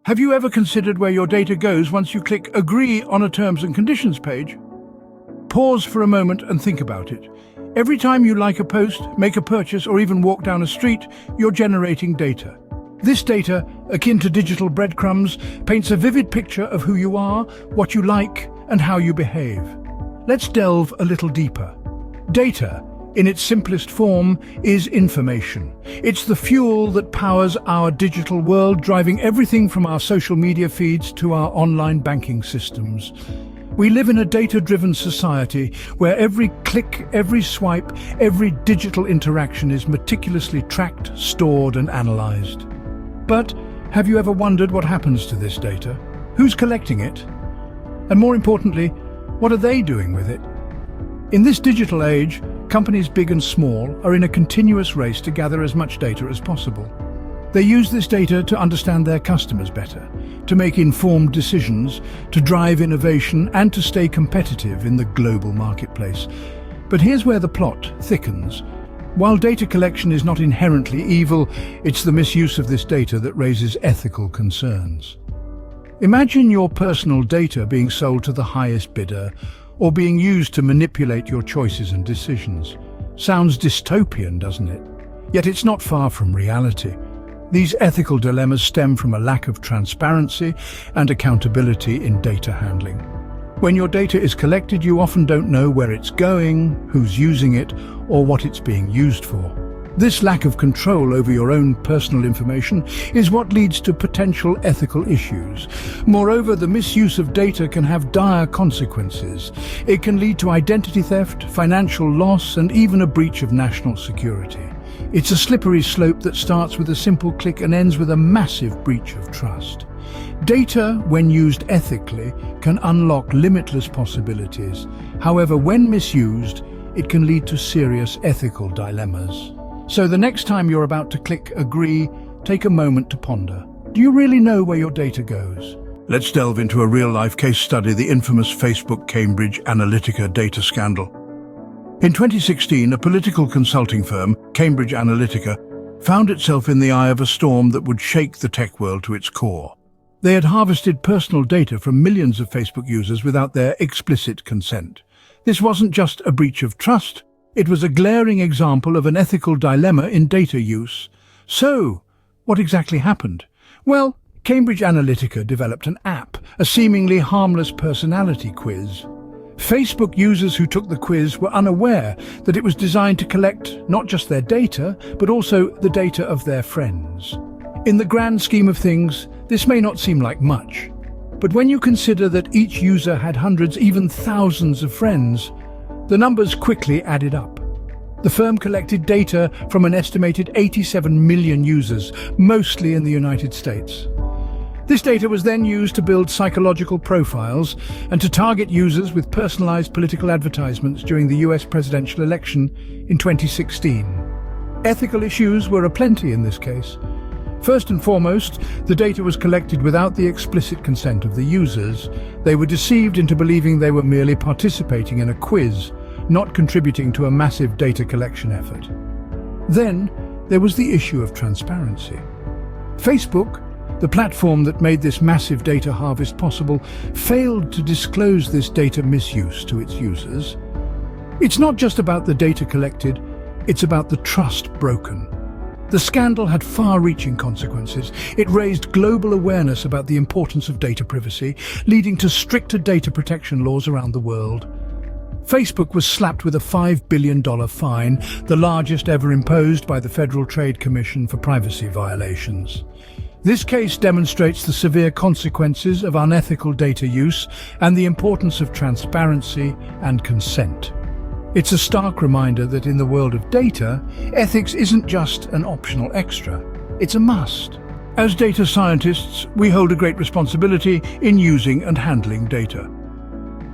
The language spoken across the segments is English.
Have you ever considered where your data goes once you click Agree on a Terms and Conditions page? Pause for a moment and think about it. Every time you like a post, make a purchase, or even walk down a street, you're generating data. This data, akin to digital breadcrumbs, paints a vivid picture of who you are, what you like, and how you behave. Let's delve a little deeper. Data, in its simplest form, is information. It's the fuel that powers our digital world, driving everything from our social media feeds to our online banking systems. We live in a data-driven society where every click, every swipe, every digital interaction is meticulously tracked, stored, and analyzed. But have you ever wondered what happens to this data? Who's collecting it? And more importantly, what are they doing with it? In this digital age, companies big and small are in a continuous race to gather as much data as possible. They use this data to understand their customers better, to make informed decisions, to drive innovation, and to stay competitive in the global marketplace. But here's where the plot thickens. While data collection is not inherently evil, it's the misuse of this data that raises ethical concerns. Imagine your personal data being sold to the highest bidder, or being used to manipulate your choices and decisions. Sounds dystopian, doesn't it? Yet it's not far from reality. These ethical dilemmas stem from a lack of transparency and accountability in data handling. When your data is collected, you often don't know where it's going, who's using it, or what it's being used for. This lack of control over your own personal information is what leads to potential ethical issues. Moreover, the misuse of data can have dire consequences. It can lead to identity theft, financial loss, and even a breach of national security. It's a slippery slope that starts with a simple click and ends with a massive breach of trust. Data, when used ethically, can unlock limitless possibilities. However, when misused, it can lead to serious ethical dilemmas. So the next time you're about to click Agree, take a moment to ponder. Do you really know where your data goes? Let's delve into a real-life case study, the infamous Facebook Cambridge Analytica data scandal. In 2016, a political consulting firm, Cambridge Analytica, found itself in the eye of a storm that would shake the tech world to its core. They had harvested personal data from millions of Facebook users without their explicit consent. This wasn't just a breach of trust, it was a glaring example of an ethical dilemma in data use. So, what exactly happened? Well, Cambridge Analytica developed an app, a seemingly harmless personality quiz. Facebook users who took the quiz were unaware that it was designed to collect not just their data, but also the data of their friends. In the grand scheme of things, this may not seem like much, but when you consider that each user had hundreds, even thousands of friends, the numbers quickly added up. The firm collected data from an estimated 87 million users, mostly in the United States. This data was then used to build psychological profiles and to target users with personalized political advertisements during the US presidential election in 2016. Ethical issues were aplenty in this case. First and foremost, the data was collected without the explicit consent of the users. They were deceived into believing they were merely participating in a quiz, not contributing to a massive data collection effort. Then, there was the issue of transparency. Facebook, the platform that made this massive data harvest possible, failed to disclose this data misuse to its users. It's not just about the data collected, it's about the trust broken. The scandal had far-reaching consequences. It raised global awareness about the importance of data privacy, leading to stricter data protection laws around the world. Facebook was slapped with a $5 billion fine, the largest ever imposed by the Federal Trade Commission for privacy violations. This case demonstrates the severe consequences of unethical data use and the importance of transparency and consent. It's a stark reminder that in the world of data, ethics isn't just an optional extra, it's a must. As data scientists, we hold a great responsibility in using and handling data.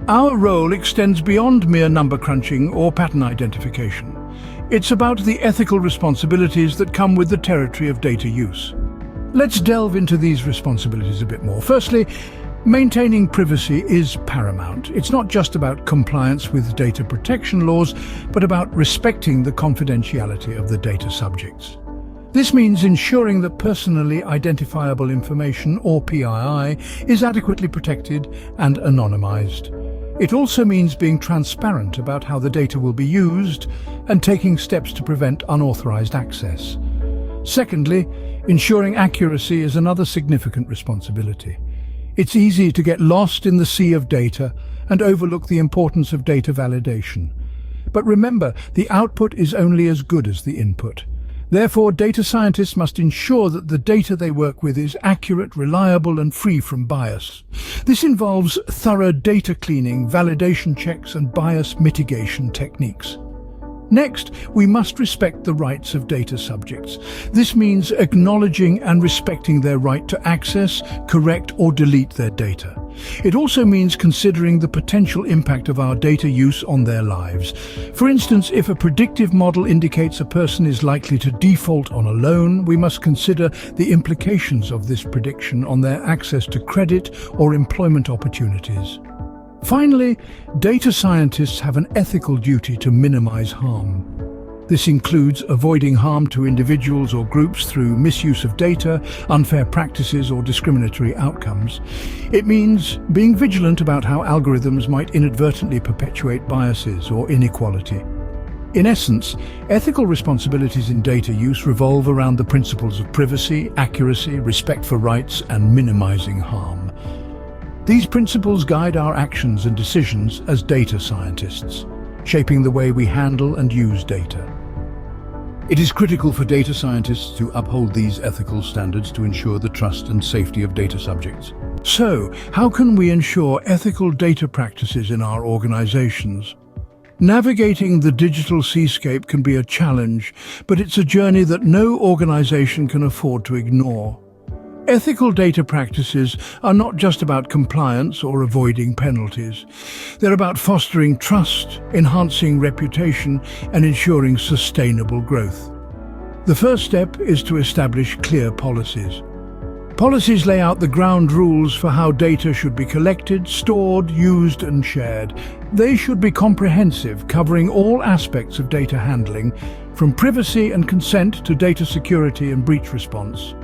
Our role extends beyond mere number crunching or pattern identification. It's about the ethical responsibilities that come with the territory of data use. Let's delve into these responsibilities a bit more. Firstly, maintaining privacy is paramount. It's not just about compliance with data protection laws, but about respecting the confidentiality of the data subjects. This means ensuring that personally identifiable information, or PII, is adequately protected and anonymized. It also means being transparent about how the data will be used and taking steps to prevent unauthorized access. Secondly, ensuring accuracy is another significant responsibility. It's easy to get lost in the sea of data and overlook the importance of data validation. But remember, the output is only as good as the input. Therefore, data scientists must ensure that the data they work with is accurate, reliable, and free from bias. This involves thorough data cleaning, validation checks, and bias mitigation techniques. Next, we must respect the rights of data subjects. This means acknowledging and respecting their right to access, correct, or delete their data. It also means considering the potential impact of our data use on their lives. For instance, if a predictive model indicates a person is likely to default on a loan, we must consider the implications of this prediction on their access to credit or employment opportunities. Finally, data scientists have an ethical duty to minimize harm. This includes avoiding harm to individuals or groups through misuse of data, unfair practices, or discriminatory outcomes. It means being vigilant about how algorithms might inadvertently perpetuate biases or inequality. In essence, ethical responsibilities in data use revolve around the principles of privacy, accuracy, respect for rights, and minimizing harm. These principles guide our actions and decisions as data scientists, shaping the way we handle and use data. It is critical for data scientists to uphold these ethical standards to ensure the trust and safety of data subjects. So, how can we ensure ethical data practices in our organizations? Navigating the digital seascape can be a challenge, but it's a journey that no organization can afford to ignore. Ethical data practices are not just about compliance or avoiding penalties. They're about fostering trust, enhancing reputation, and ensuring sustainable growth. The first step is to establish clear policies. Policies lay out the ground rules for how data should be collected, stored, used, and shared. They should be comprehensive, covering all aspects of data handling, from privacy and consent to data security and breach response.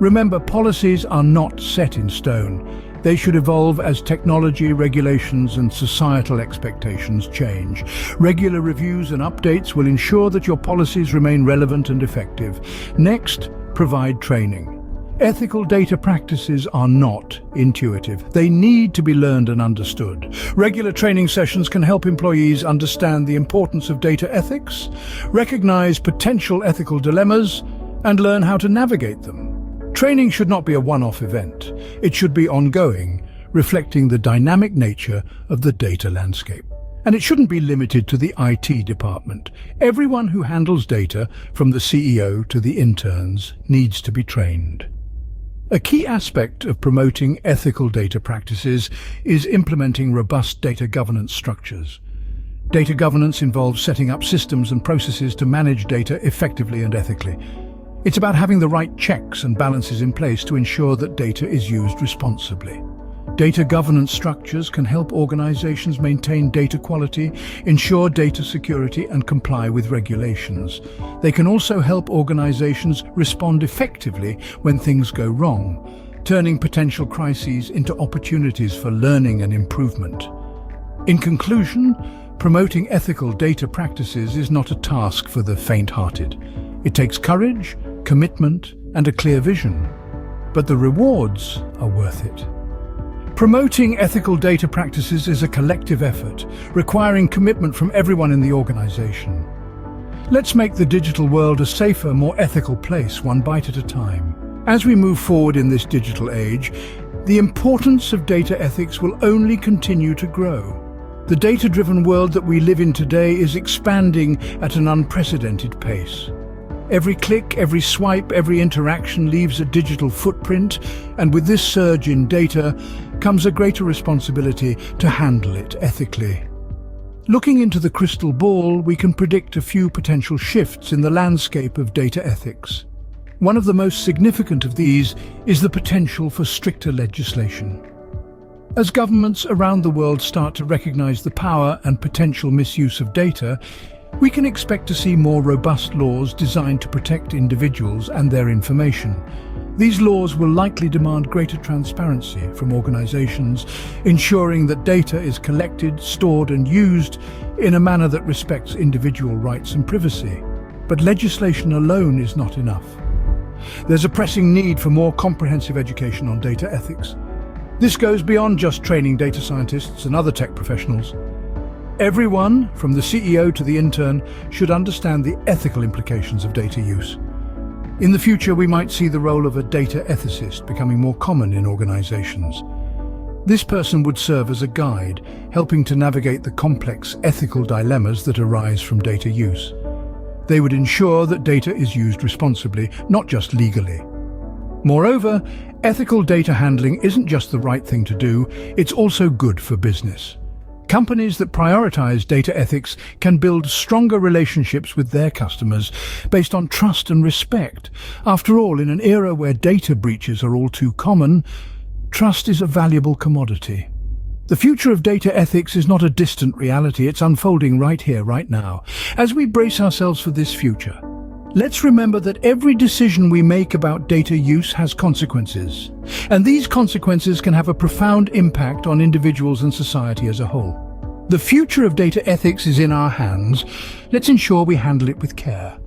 Remember, policies are not set in stone. They should evolve as technology, regulations, and societal expectations change. Regular reviews and updates will ensure that your policies remain relevant and effective. Next, provide training. Ethical data practices are not intuitive. They need to be learned and understood. Regular training sessions can help employees understand the importance of data ethics, recognize potential ethical dilemmas, and learn how to navigate them. Training should not be a one-off event. It should be ongoing, reflecting the dynamic nature of the data landscape. And it shouldn't be limited to the IT department. Everyone who handles data, from the CEO to the interns, needs to be trained. A key aspect of promoting ethical data practices is implementing robust data governance structures. Data governance involves setting up systems and processes to manage data effectively and ethically. It's about having the right checks and balances in place to ensure that data is used responsibly. Data governance structures can help organizations maintain data quality, ensure data security, and comply with regulations. They can also help organizations respond effectively when things go wrong, turning potential crises into opportunities for learning and improvement. In conclusion, promoting ethical data practices is not a task for the faint-hearted. It takes courage, commitment, and a clear vision. But the rewards are worth it. Promoting ethical data practices is a collective effort, requiring commitment from everyone in the organization. Let's make the digital world a safer, more ethical place, one bite at a time. As we move forward in this digital age, the importance of data ethics will only continue to grow. The data-driven world that we live in today is expanding at an unprecedented pace. Every click, every swipe, every interaction leaves a digital footprint, and with this surge in data comes a greater responsibility to handle it ethically. Looking into the crystal ball, we can predict a few potential shifts in the landscape of data ethics. One of the most significant of these is the potential for stricter legislation. As governments around the world start to recognize the power and potential misuse of data, We can expect to see more robust laws designed to protect individuals and their information. These laws will likely demand greater transparency from organizations, ensuring that data is collected, stored and used in a manner that respects individual rights and privacy. But legislation alone is not enough. There's a pressing need for more comprehensive education on data ethics. This goes beyond just training data scientists and other tech professionals. Everyone, from the CEO to the intern, should understand the ethical implications of data use. In the future, we might see the role of a data ethicist becoming more common in organizations. This person would serve as a guide, helping to navigate the complex ethical dilemmas that arise from data use. They would ensure that data is used responsibly, not just legally. Moreover, ethical data handling isn't just the right thing to do, it's also good for business. Companies that prioritize data ethics can build stronger relationships with their customers based on trust and respect. After all, in an era where data breaches are all too common, trust is a valuable commodity. The future of data ethics is not a distant reality, it's unfolding right here, right now. As we brace ourselves for this future, let's remember that every decision we make about data use has consequences, and these consequences can have a profound impact on individuals and society as a whole. The future of data ethics is in our hands. Let's ensure we handle it with care.